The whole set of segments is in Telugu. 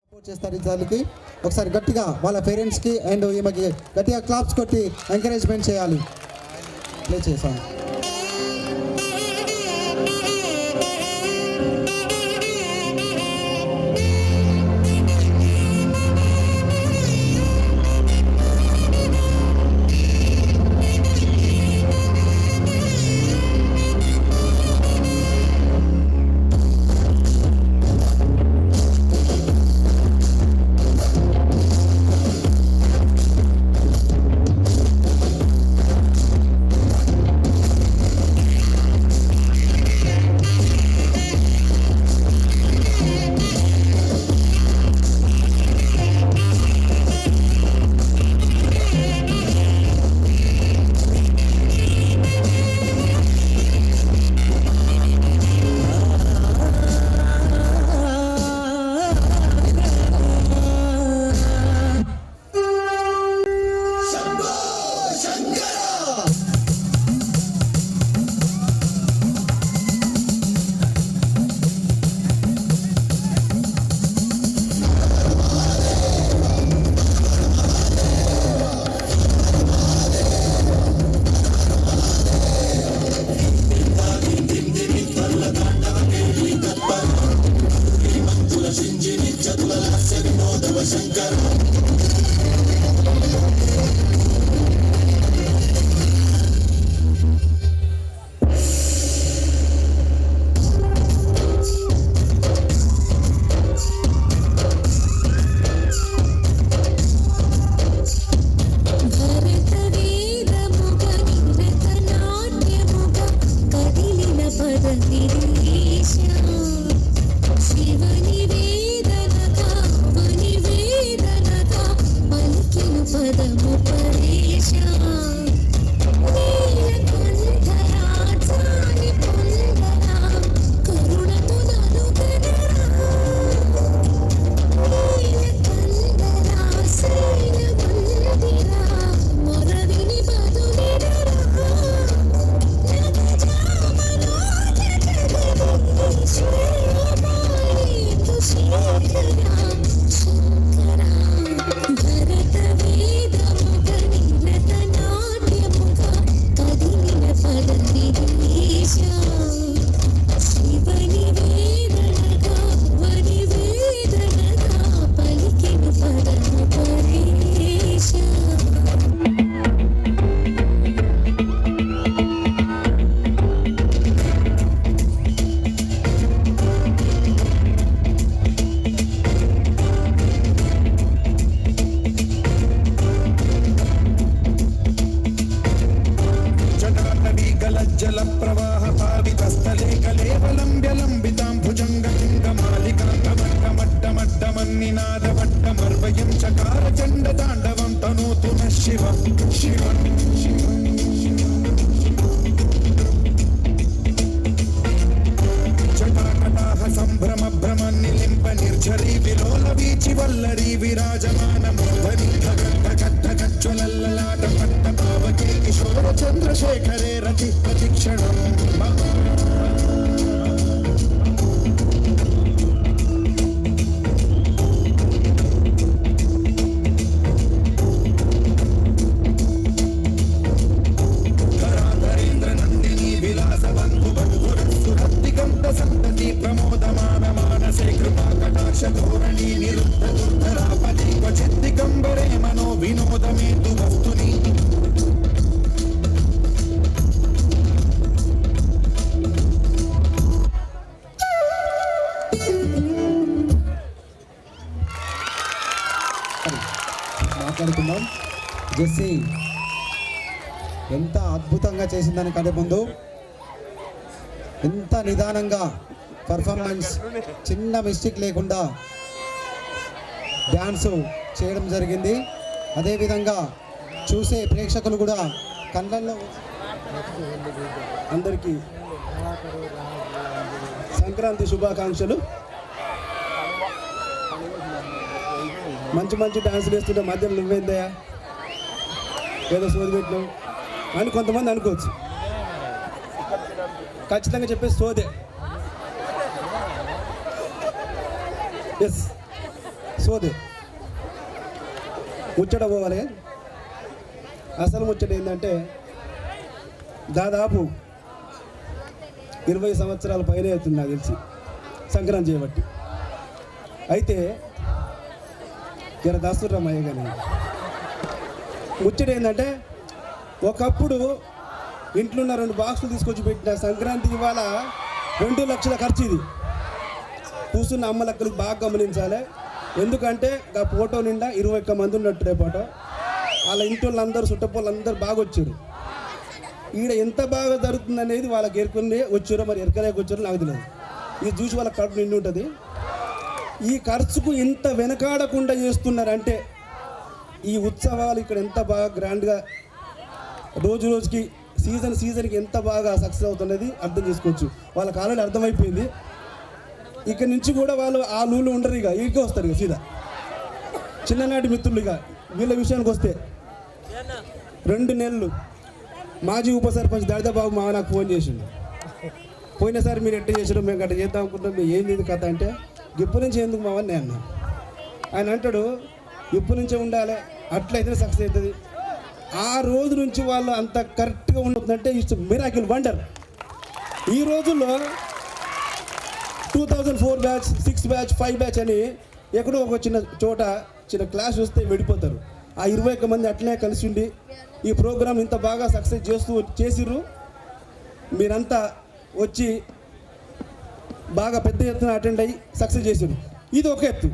సపోర్ట్ చేస్తారు ఈ తల్లికి. ఒకసారి గట్టిగా వాళ్ళ పేరెంట్స్కి అండ్ ఈమెకి గట్టిగా క్లాప్స్ కొట్టి ఎంకరేజ్మెంట్ చేయాలి. ప్లే చేసాం. చంద్రశేఖరే రతి ప్రతిక్షణం మాట్లాడుకుందాం. జెస్సీ ఎంత అద్భుతంగా చేసిందని కంటే ముందు ఎంత నిదానంగా పర్ఫార్మెన్స్ చిన్న మిస్టేక్ లేకుండా డ్యాన్స్ చేయడం జరిగింది. అదేవిధంగా చూసే ప్రేక్షకులు కూడా కళ్ళల్లో అందరికీ సంక్రాంతి శుభాకాంక్షలు. మంచి మంచి డాన్సులు వేస్తుంటే మధ్యలో నువ్వేందయ్యా ఏదో సోది పెట్టినావు అని కొంతమంది అనుకోవచ్చు. ఖచ్చితంగా చెప్పేసి సోదే. ఎస్ సోదే ముచ్చట పోవాలి. అసలు ముచ్చట ఏంటంటే దాదాపు 20 సంవత్సరాల పైనే అవుతుంది నాకు తెలిసి సంక్రాంతి చేయబట్టి. అయితే జర దాస్తురమ్మయ్య కానీ ముచ్చట ఏంటంటే ఒకప్పుడు ఇంట్లో ఉన్న 2 బాక్సులు తీసుకొచ్చి పెట్టిన సంక్రాంతి ఇవాళ 2 లక్షల ఖర్చు. ఇది కూర్చున్న అమ్మలక్కలకు బాగా గమనించాలి. ఎందుకంటే ఆ ఫోటో నిండా 21 మంది ఉన్నట్టు ఫోటో. వాళ్ళ ఇంటి వాళ్ళందరూ చుట్టపోళ్ళందరూ బాగా వచ్చారు. ఈడ ఎంత బాగా జరుగుతుంది అనేది వాళ్ళకి ఎరుకునే వచ్చారో మరి ఎరకలేక వచ్చారో నాకు తెలియదు. ఇది చూసి వాళ్ళ కడుపు నిండి ఉంటుంది. ఈ ఖర్చుకు ఎంత వెనకాడకుండా చేస్తున్నారంటే ఈ ఉత్సవాలు ఇక్కడ ఎంత బాగా గ్రాండ్గా రోజు రోజుకి సీజన్కి ఎంత బాగా సక్సెస్ అవుతున్నది అర్థం చేసుకోవచ్చు. వాళ్ళకి ఆల్రెడీ అర్థమైపోయింది. ఇక నుంచి కూడా వాళ్ళు ఆ లూలు ఉండరు, ఇక ఈకే వస్తారు. ఇక సీదా చిన్ననాటి మిత్రులు. ఇక వీళ్ళ విషయానికి వస్తే 2 నెలలు మాజీ ఉప సర్పంచ్ దళితబాబు మావ నాకు ఫోన్ చేసిండు. పోయినసారి మీరు ఎట్లా చేసారు, మేము గట్ట చేద్దాం అనుకుంటాం, మేము ఏంది కథ అంటే ఇప్పటి నుంచి ఎందుకు మావని నేను అన్నా. ఆయన అంటాడు ఇప్పటి నుంచే ఉండాలి, అట్లయితేనే సక్సెస్ అవుతుంది. ఆ రోజు నుంచి వాళ్ళు అంత కరెక్ట్గా ఉంటుందంటే ఇట్స్ మిరాకిల్ వండర్. ఈ రోజుల్లో 2004 బ్యాచ్, 6 బ్యాచ్, 5 బ్యాచ్ అని ఎక్కడో ఒక చిన్న చోట చిన్న క్లాస్ వస్తే వెళ్ళిపోతారు. ఆ 21 మంది అట్లనే కలిసి ఉండి ఈ ప్రోగ్రాం ఇంత బాగా సక్సెస్ చేసిర్రు. మీరంతా వచ్చి బాగా పెద్ద ఎత్తున అటెండ్ అయ్యి సక్సెస్ చేసిర్రు. ఇది ఒక ఎత్తు.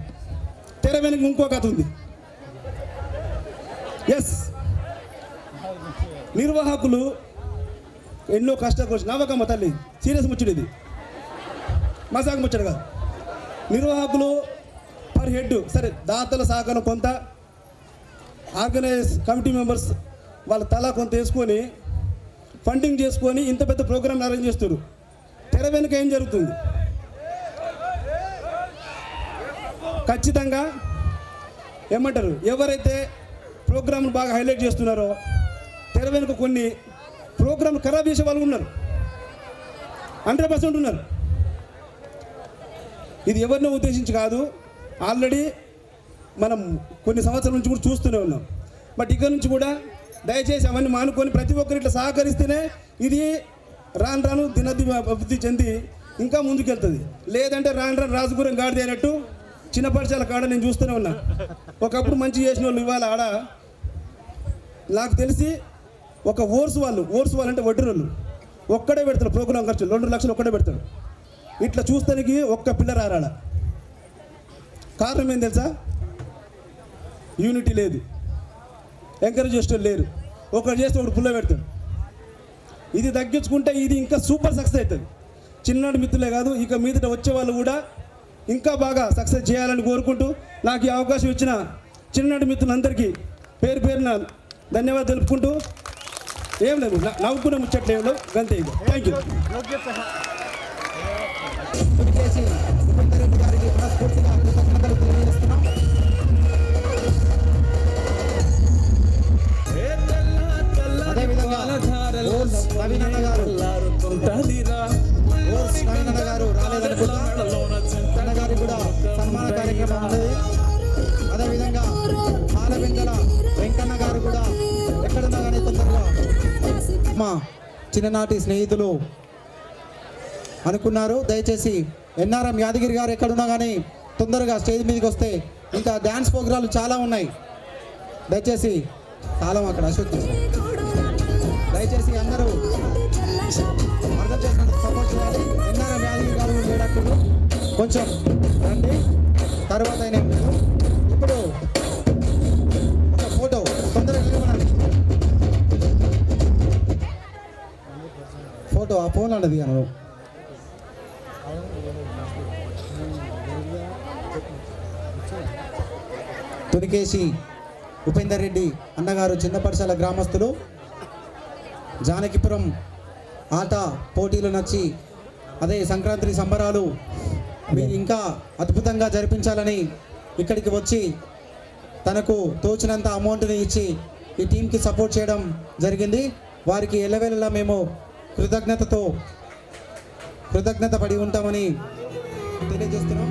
తెర వెనక ఇంకో కథ ఉంది. ఎస్, నిర్వాహకులు ఎన్నో కష్టాలు వచ్చి నవ్వకమ్మ తల్లి, సీరియస్ ముచ్చడు ఇది, మజాక్ ముచ్చడు కాదు. నిర్వాహకులు పర్ హెడ్ సరే దాతల సహకారం కొంత, ఆర్గనైజ్ కమిటీ మెంబర్స్ వాళ్ళ తలా కొంత వేసుకొని ఫండింగ్ చేసుకొని ఇంత పెద్ద ప్రోగ్రామ్ అరేంజ్ చేస్తారు. తెర వెనుక ఏం జరుగుతుంది? ఖచ్చితంగా ఏమంటారు, ఎవరైతే ప్రోగ్రామ్ను బాగా హైలైట్ చేస్తున్నారో తెర వెనుక కొన్ని ప్రోగ్రామ్ ఖరాబ్ చేసే వాళ్ళు ఉన్నారు, 100% ఉన్నారు. ఇది ఎవరినో ఉద్దేశించి కాదు, ఆల్రెడీ మనం కొన్ని సంవత్సరాల నుంచి కూడా చూస్తూనే ఉన్నాం. బట్ ఇక్కడ నుంచి కూడా దయచేసి అవన్నీ మానుకొని ప్రతి ఒక్కరు ఇట్లా సహకరిస్తేనే ఇది రాను దినది అభివృద్ధి చెంది ఇంకా ముందుకెళ్తుంది. లేదంటే రాను రాజుగురం గాడిద అయినట్టు చిన్న పరిచయాల కాడ నేను చూస్తూనే ఉన్నా. ఒకప్పుడు మంచి చేసిన వాళ్ళు ఇవాళ ఆడ నాకు తెలిసి ఒక ఓర్సు వాళ్ళు అంటే వడ్డీ వాళ్ళు ఒక్కడే పెడతారు ప్రోగ్రాం ఖర్చులు 2 లక్షలు ఒక్కడే పెడతాడు. ఇట్లా చూస్తానికి ఒక్క పిల్లర్ ఆరాడ. కారణం ఏం తెలుసా? యూనిటీ లేదు, ఎంకరేజ్ చేసే లేరు. ఒకరు చేస్తే ఒకటి పుల్ల పెడతాడు. ఇది తగ్గించుకుంటే ఇది ఇంకా సూపర్ సక్సెస్ అవుతుంది. చిన్ననాటి మిత్రులే కాదు, ఇక మీదట వచ్చే వాళ్ళు కూడా ఇంకా బాగా సక్సెస్ చేయాలని కోరుకుంటూ నాకు ఈ అవకాశం ఇచ్చిన చిన్ననాటి మిత్రులందరికీ పేరు పేరున ధన్యవాదాలు తెలుపుకుంటూ ఏం లేదు నవ్వుకునే ముచ్చట్లేదు గంతే. Thank you. అదేవిధంగా రవీనన్న గారు రాలేదనుకుంటా, తన గారికి కూడా సన్మాన కార్యక్రమం ఉంది. అదేవిధంగా పాలబెంగల వెంకన్న గారు కూడా ఎక్కడున్నా కానీ తొందరగా మా చిన్ననాటి స్నేహితులు అనుకున్నారు. దయచేసి ఎన్ఆర్ఎం యాదగిరి గారు ఎక్కడున్నా కానీ తొందరగా స్టేజ్ మీదకి వస్తే ఇంకా డ్యాన్స్ ప్రోగ్రాంలు చాలా ఉన్నాయి. దయచేసి కాలం అక్కడ అశుద్ధి, దయచేసి అందరూ అర్థం చేసుకుంటూ సపోర్ట్ చేయాలి. ఎన్ఆర్ఎం యాదగిరి గారు లేడప్పుడు కొంచెం రండి, తర్వాత అయినా ఇప్పుడు ఒక ఫోటో తొందరగా ఇవ్వనండి. ఫోటో ఆ ఫోన్ అన్నది అను తునికేసి ఉపేందర్ రెడ్డి అన్నగారు చిన్నపరసాల గ్రామస్తులు. జానకిపురం ఆట పోటీలు నచ్చి అదే సంక్రాంతి సంబరాలు మీరు ఇంకా అద్భుతంగా జరిపించాలని ఇక్కడికి వచ్చి తనకు తోచినంత అమౌంట్ని ఇచ్చి ఈ టీంకి సపోర్ట్ చేయడం జరిగింది. వారికి ఎల్లవేళలా మేము కృతజ్ఞత పడి ఉంటామని తెలియజేస్తున్నాం.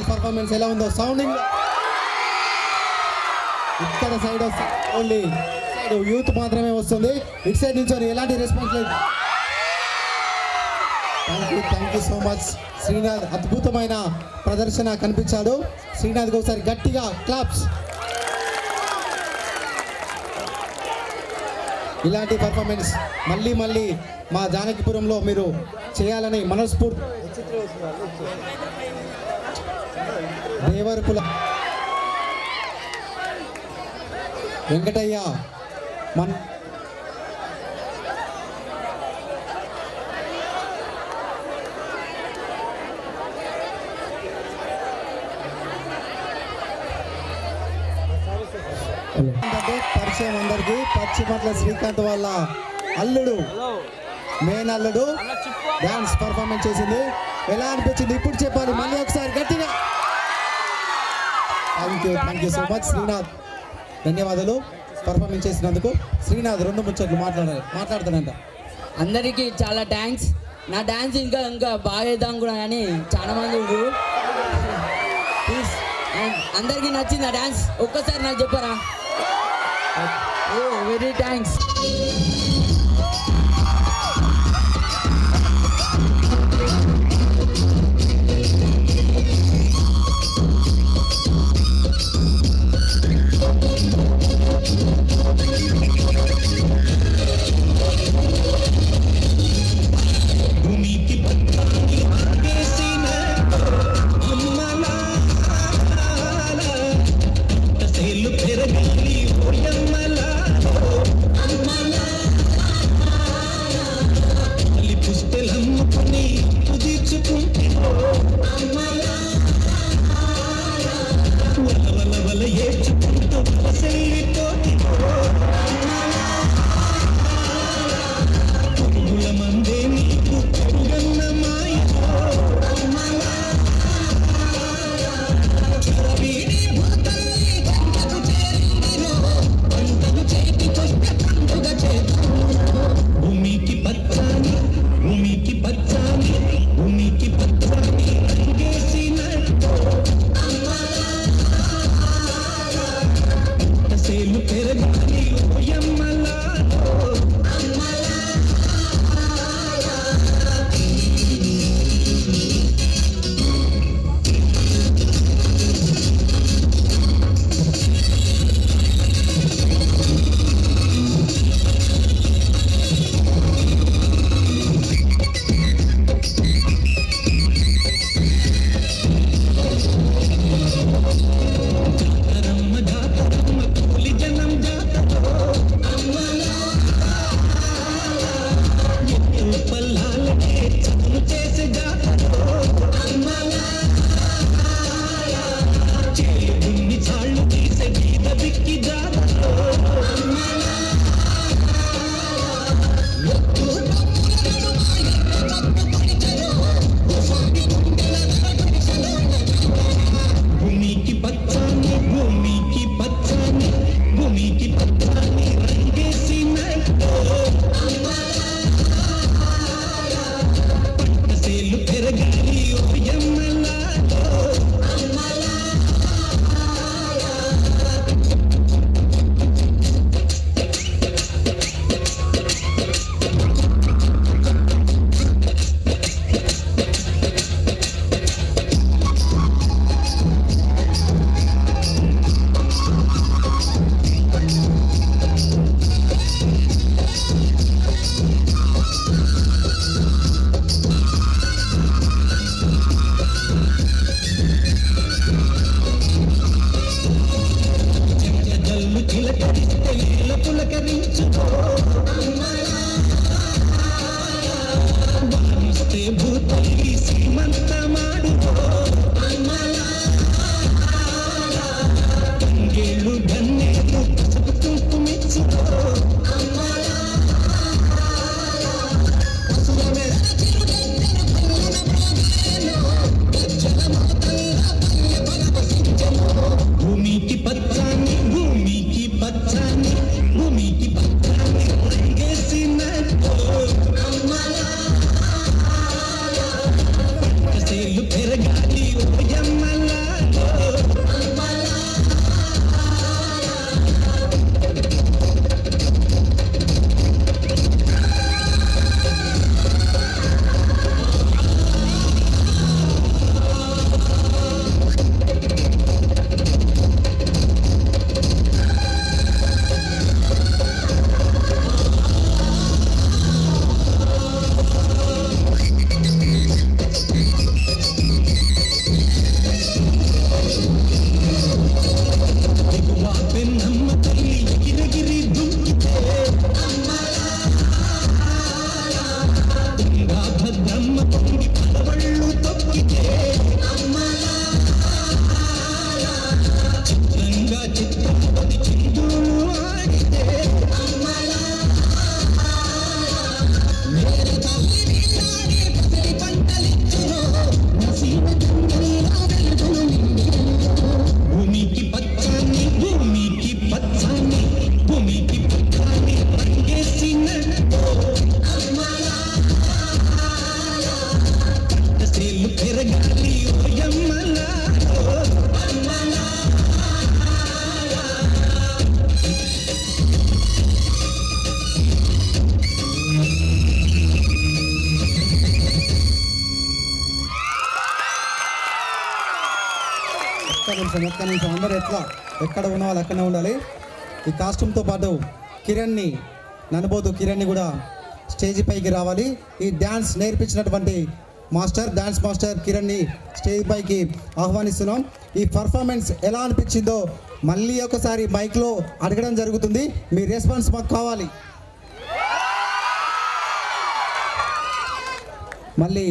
శ్రీనాథ్ పర్ఫార్మెన్స్ ఎలా ఉందో సౌండింగ్ ఇక్కడ సైడ్ వస్తే ఓన్లీ యూత్ మాత్రమే వస్తుంది. ఇటు సైడ్ నుంచి ఎలాంటి రెస్పాన్స్ లేదు. Thank you so much. Srinath అద్భుతమైన ప్రదర్శన కనిపించాడు. శ్రీనాథ్కి ఒకసారి గట్టిగా క్లాప్స్. ఇలాంటి పర్ఫార్మెన్స్ మళ్ళీ మళ్ళీ మా జానకిపురంలో మీరు చేయాలని మనస్ఫూర్తి. దేవరకుల వెంకటయ్య మన పరిచయం అందరికి. పచ్చిమట్ల శ్రీకాంత్ వాళ్ళ అల్లుడు, మెయిన్ అల్లుడు డాన్స్ పర్ఫార్మెన్స్ చేసింది. ఎలా అనిపించింది ఇప్పుడు చెప్పాలి మళ్ళీ ఒకసారి గట్టిగా. Thank you so much Srinath. ధన్యవాదాలు పర్ఫార్మెన్స్ చేసినందుకు. శ్రీనాథ్ 2 ముచ్చట్లు మాట్లాడుతానంట. అందరికీ చాలా థ్యాంక్స్. నా డ్యాన్స్ ఇంకా బాగా వేద్దాం కూడా కానీ చాలా మంది ఉన్నారు. ప్లీజ్ అందరికీ నచ్చింది ఆ డ్యాన్స్ ఒక్కసారి నాకు చెప్పరా? ఓ వెరీ థ్యాంక్స్. Mala ఒక్క నిమిషం అందరూ ఎక్కడ ఉన్న వాళ్ళు అక్కడనే ఉండాలి. ఈ కాస్ట్యూమ్తో పాటు కిరణ్ని ననబోతు కిరణ్ని కూడా స్టేజ్ పైకి రావాలి. ఈ డ్యాన్స్ నేర్పించినటువంటి డ్యాన్స్ మాస్టర్ కిరణ్ని స్టేజ్ పైకి ఆహ్వానిస్తున్నాం. ఈ పర్ఫార్మెన్స్ ఎలా అనిపించిందో మళ్ళీ ఒకసారి మైక్లో అడగడం జరుగుతుంది. మీ రెస్పాన్స్ మాకు కావాలి. మళ్ళీ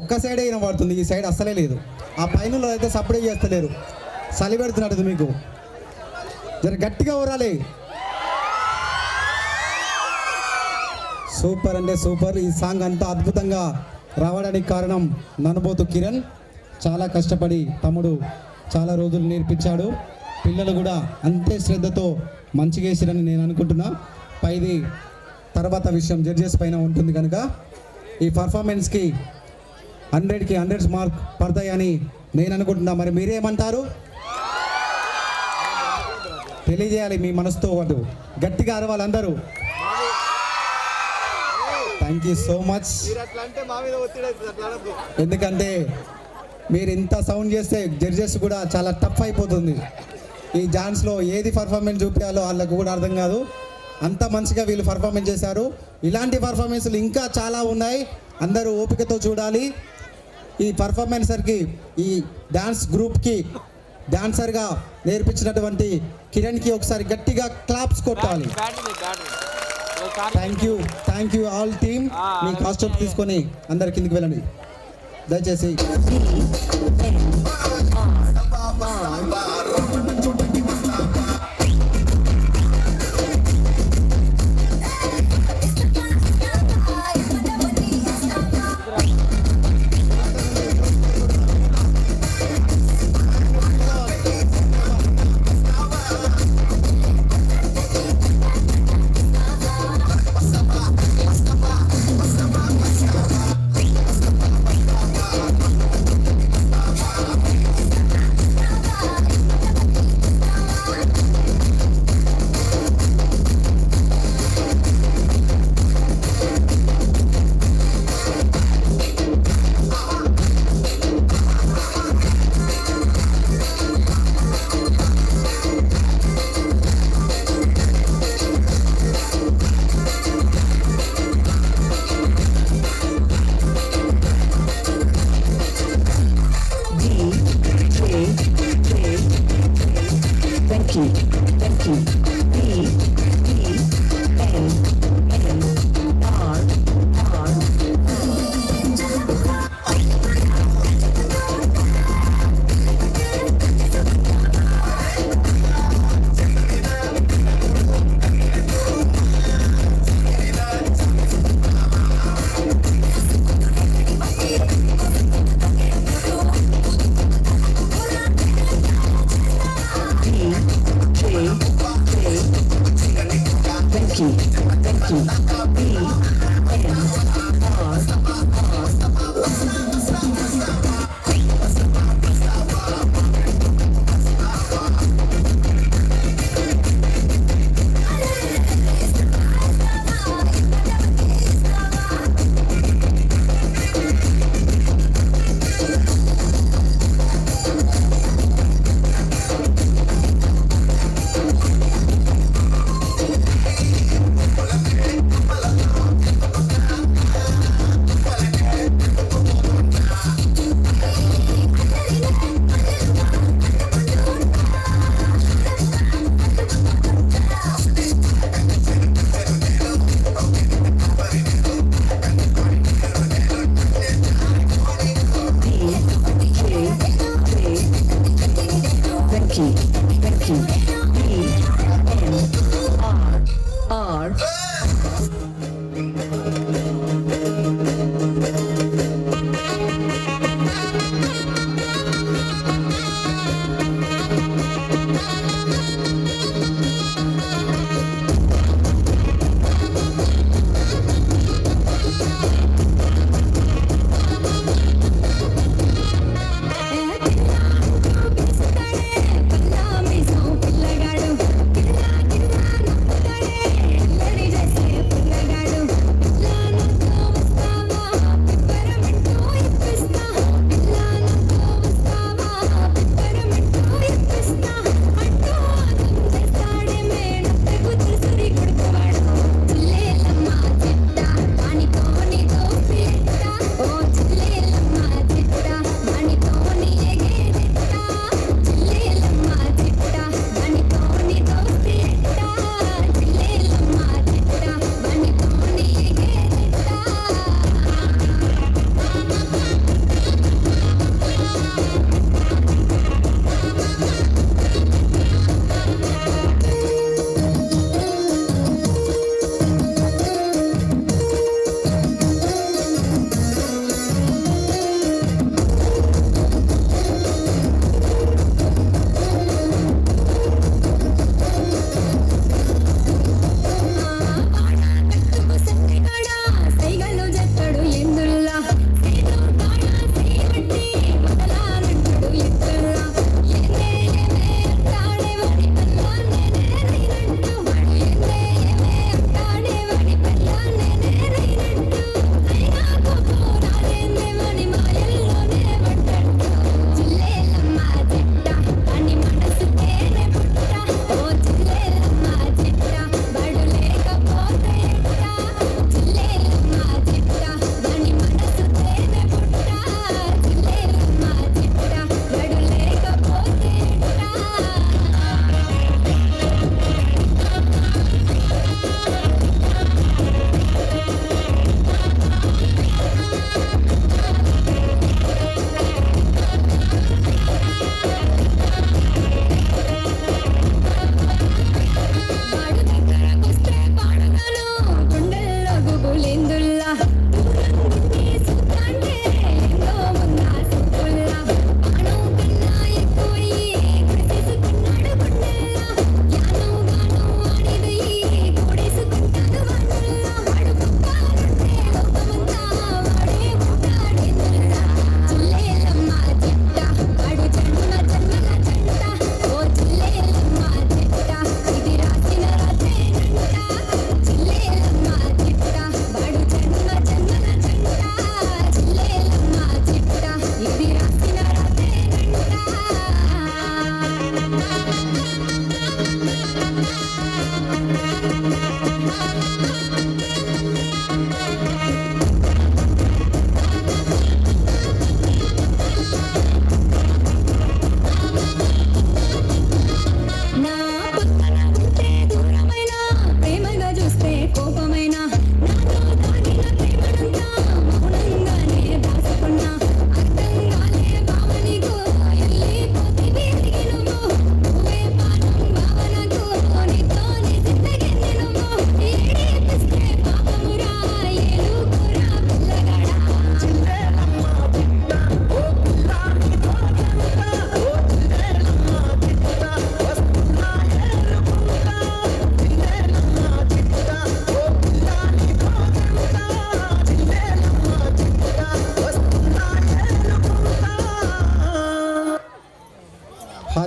ఒక్క సైడే వినబడుతుంది, ఈ సైడ్ అస్సలే లేదు. ఆ పైన అయితే సప్పుడే చేస్తలేరు, చలి పెడుతున్నట్టు మీకు. జర గట్టిగా ఊరాలి. సూపర్ అంటే సూపర్. ఈ సాంగ్ అంతా అద్భుతంగా రావడానికి కారణం ననబోతు కిరణ్. చాలా కష్టపడి తమ్ముడు చాలా రోజులు నేర్పించాడు. పిల్లలు కూడా అంతే శ్రద్ధతో మంచిగా వేసిరని నేను అనుకుంటున్నా. పైది తర్వాత విషయం జడ్జెస్ పైన ఉంటుంది కనుక ఈ పర్ఫార్మెన్స్కి 100కి 100 మార్క్ పడతాయని నేను అనుకుంటున్నా. మరి మీరేమంటారు? తెలియజేయాలి మీ మనసుతో పాటు. గట్టిగా అరవాలి అందరూ. Thank you so much. ఎందుకంటే మీరు ఇంత సౌండ్ చేస్తే జడ్జెస్ కూడా చాలా టఫ్ అయిపోతుంది. ఈ డాన్స్లో ఏది పర్ఫార్మెన్స్ చూపించాలో వాళ్ళకు కూడా అర్థం కాదు. అంత మంచిగా వీళ్ళు పర్ఫార్మెన్స్ చేశారు. ఇలాంటి పర్ఫార్మెన్స్లు ఇంకా చాలా ఉన్నాయి. అందరూ ఓపికతో చూడాలి. ఈ పర్ఫార్మెన్సర్కి, ఈ డ్యాన్స్ గ్రూప్కి డాన్సర్గా నేర్పించినటువంటి కిరణ్కి ఒకసారి గట్టిగా క్లాప్స్ కొట్టాలి. Thank you all team. Me costume తీసుకొని అందరి కిందికి వెళ్ళండి దయచేసి.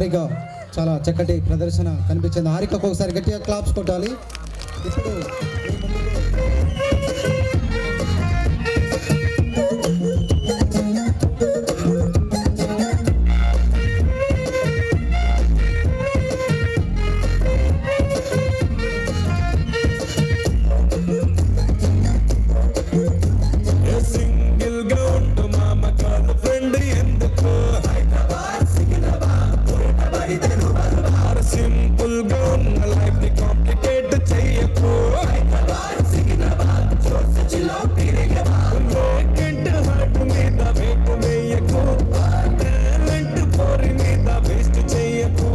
హారిక చాలా చక్కటి ప్రదర్శన కనిపించింది. హారికకు ఒకసారి గట్టిగా క్లాప్స్ కొట్టాలి. ఇప్పుడు మీ ముందుకు సింగిల్ గా ఉంటూ మామ గర్ల్ ఫ్రెండ్ ఎందుకు సింపుల్ గా ఉన్న లైఫ్ ని కాంప్లికేట్ చెయ్యకు వేకెంట్ హార్ట్ మీద వేటు వేయకు టాలెంట్ పోరి మీద వేస్ట్ చెయ్యకు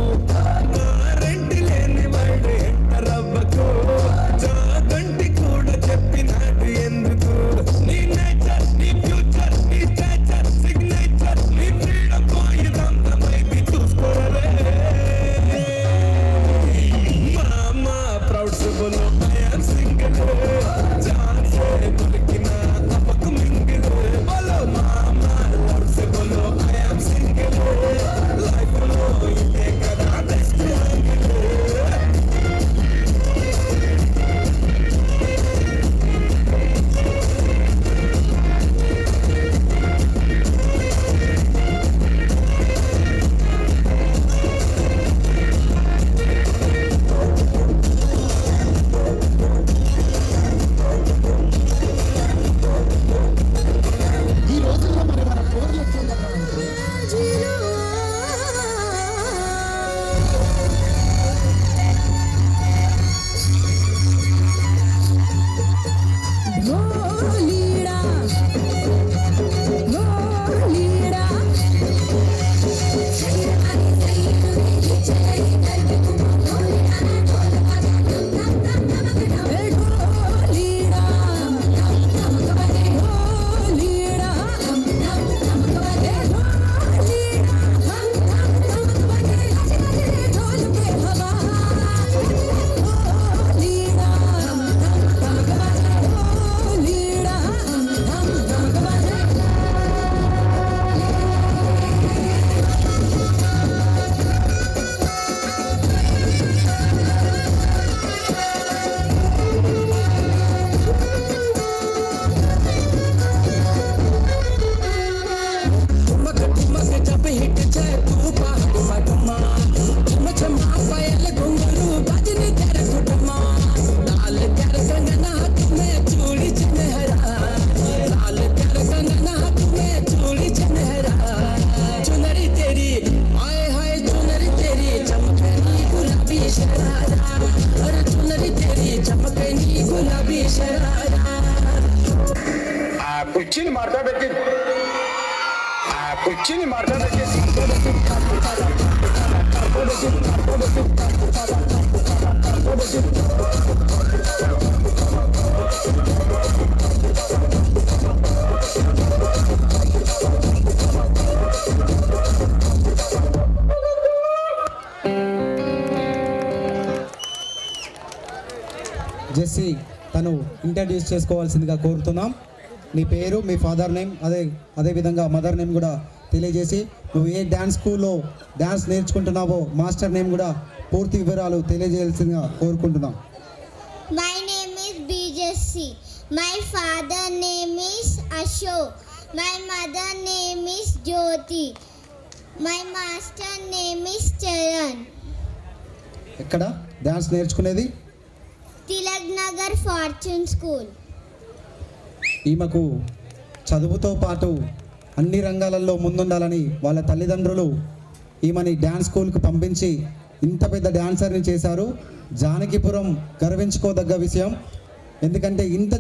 రెంట్ లేని వాడు ఎంటర్ అవ్వకు జాగంటి కూడా చెప్పినాడు ఎందుకు నీ నేచర్ నీ ఫ్యూచర్ నీ స్టాచర్ సిగ్నేచర్ నీ ఫ్రీడమ్ పోయిదంతా మైబీ చూసుకోరలే మామా ప్రౌడ్ సిబుల్ ఐ యామ్ సింగిల్ ఛాన్స్ దొరికిన తప్పకు మింగిల్ బలో మామా ప్రౌడ్ సిబుల్ ఐ యామ్ సింగిల్ లైఫ్ లో ఇదే కదా బెస్ట్ కుర్చీని మాట్లాడబెట్టి కుర్చీని మాట్లాడబెట్టి జెస్సీ తను ఇంట్రడ్యూస్ చేసుకోవాల్సిందిగా కోరుతున్నాం. నీ పేరు, మీ ఫాదర్ నేమ్, అదేవిధంగా మదర్ నేమ్ కూడా తెలియజేసి నువ్వు ఏ డ్యాన్స్ స్కూల్లో డ్యాన్స్ నేర్చుకుంటున్నావో మాస్టర్ నేమ్ కూడా పూర్తి వివరాలు తెలియజేయాల్సిందిగా కోరుకుంటున్నాం. My name is BJC. My father name is Ashok. My mother name is Jyoti. My master name is Charan. ఎక్కడ డ్యాన్స్ నేర్చుకునేది? Tilak Nagar Fortune School. ఈమెకు చదువుతో పాటు అన్ని రంగాలలో ముందుండాలని వాళ్ళ తల్లిదండ్రులు ఈమెని డ్యాన్స్ స్కూల్కి పంపించి ఇంత పెద్ద డ్యాన్సర్ని చేశారు. జానకిపురం గర్వించుకోదగ్గ విషయం. ఎందుకంటే ఇంత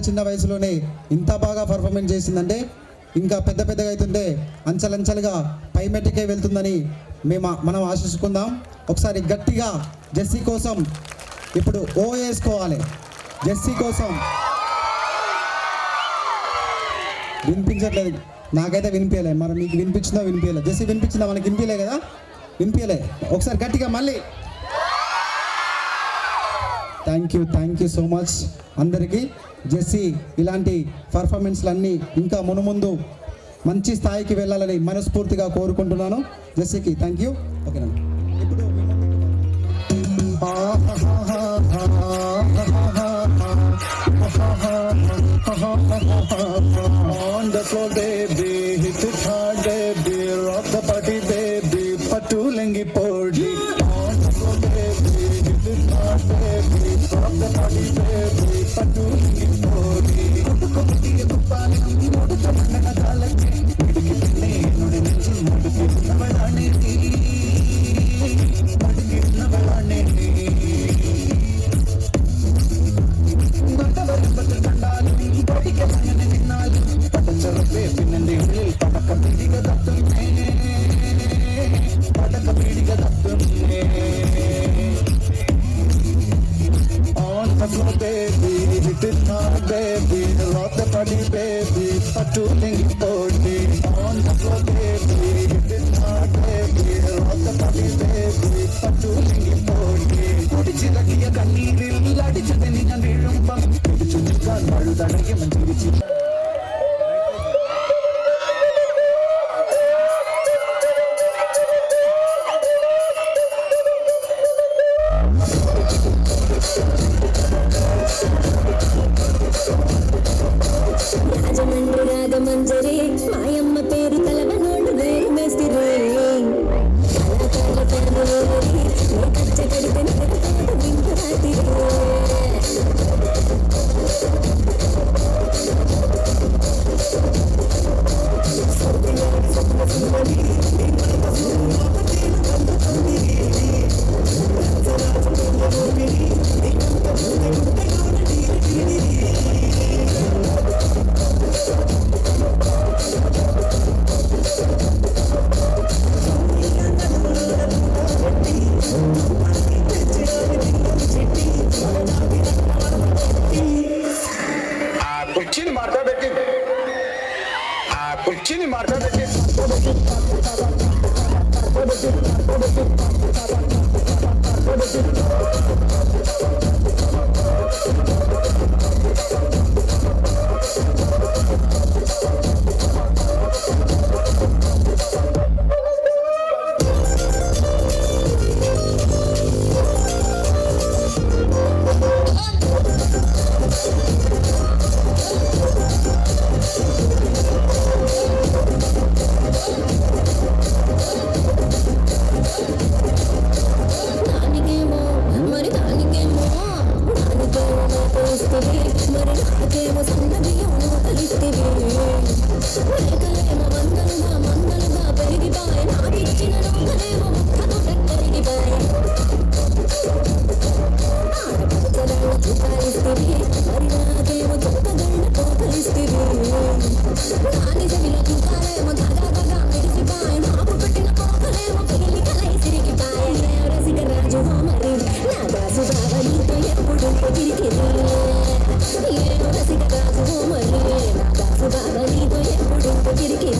చిన్న వయసులోనే ఇంత బాగా పర్ఫార్మెన్స్ చేసిందంటే ఇంకా పెద్దగా అవుతుంటే అంచెలంచెలుగా పై మెట్టుకే వెళ్తుందని మనం ఆశించుకుందాం. ఒకసారి గట్టిగా జెస్సీ కోసం ఇప్పుడు ఓ వేసుకోవాలి. జెస్సీ కోసం వినిపించట్లేదు, నాకైతే వినిపించలే. మరి మీకు వినిపించిందో వినిపించలే? జెస్సీ వినిపించిందా? మనకి వినిపించలే కదా, వినిపించలే. ఒకసారి గట్టిగా మళ్ళీ. థ్యాంక్ యూ సో మచ్ అందరికీ. జెస్సీ ఇలాంటి పర్ఫార్మెన్స్లు అన్నీ ఇంకా మునుముందు మంచి స్థాయికి వెళ్ళాలని మనస్ఫూర్తిగా కోరుకుంటున్నాను. జెస్సీకి థ్యాంక్ యూ. ఓకేనా? ఇప్పుడు On the floor, baby, hit it hard, baby, rock the party, baby, patulengi podi. On the floor, baby, hit it hard, baby, rock the party, baby, patulengi podi. Kudiya kupani, modu tamana dalaki, idiki pinne nodi nenji mudiki navalane ni, mudiki navalane ni. On the floor, baby, hit it hard, baby, rock the body, baby, patulengi podi. On the floor, baby, hit it hard, baby, rock the body, baby, patulengi podi. കുടിച്ചിറക്കിയ കണ്ണീരിൽ അടിച്ചത് ഞാൻ വീഴുമ്പം പിടിച്ചു നിൽക്കാൻ വഴുതടയെ മഞ്ചിരിച്ചു. రాజమండ్రి రాగమంజరి మాయమ్మ పేరు తలవనోడు వేరు మేస్తిరి కళాకారుల పేరు కచ్చగడితే నిలబడి విందు రాత్రి కుర్చీని మాట్లాడబెట్టి దానికేమో మరి దానికేమో పోస్తుంది మరి నాకేమో సన్నది కలిస్తేవి రేఖలేమో మందలుగా పెరిగిపోయి నాకిచ్చిన నౌకలేమో ముక్కతో పెరిగిపోయి ఆడపచ్చలను చూపాలిస్తేవి మరి నాకేమో చొక్కగళ్ళతో కలిస్తేవి నాని చెవిలో చూపాలేమో దాదాగా మెరిసిపోయి నాకు పెట్టిన కోకలేమో పెళ్లి కలై సిరిగిపోయి రసిక రాజు మరి నా దాసు బాబా నీతో ఎప్పుడు తిరిగి ఏమో రసిక రాజు మరి నా దాసు బాబా నీతో ఎప్పుడు తిరిగి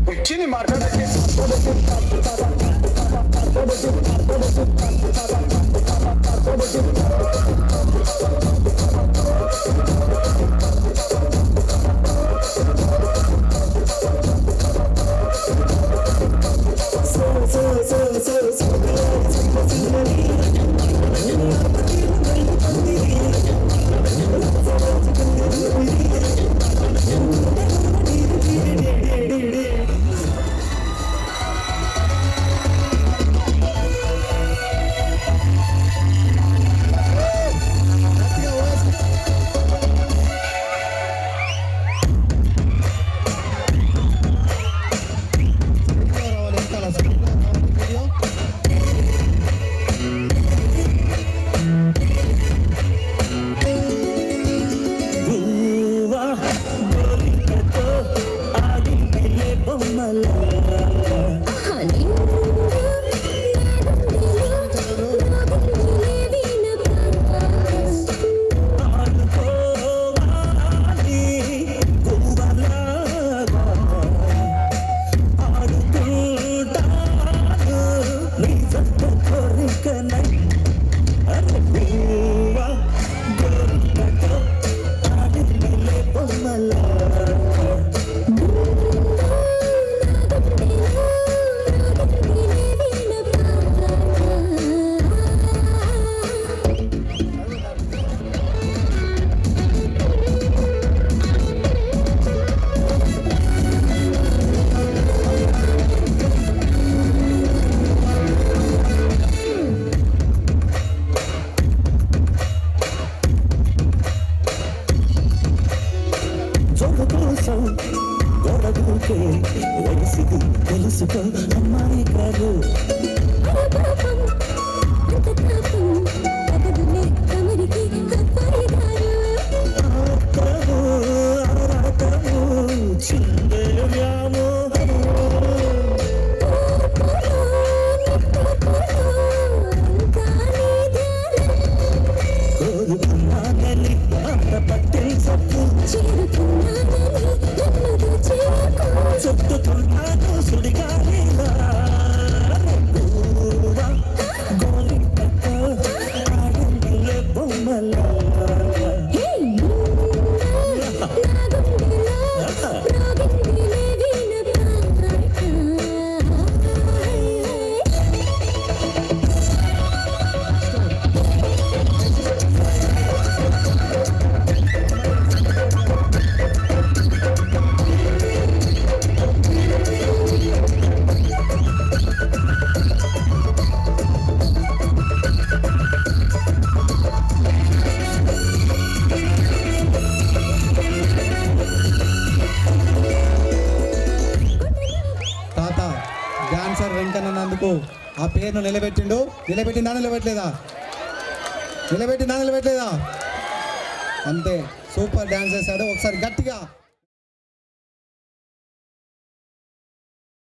కుర్చీని మాట్లాడబెట్టి హే నా గుండెలో రాగిందిలే వీణ పాట తాత డాన్సర్ వెంకన్నన్నందుకు ఆ పేరును నిలబెట్టిందా నిలబెట్టలేదా అంతే సూపర్ డాన్స్ చేశాడు ఒకసారి గట్టిగా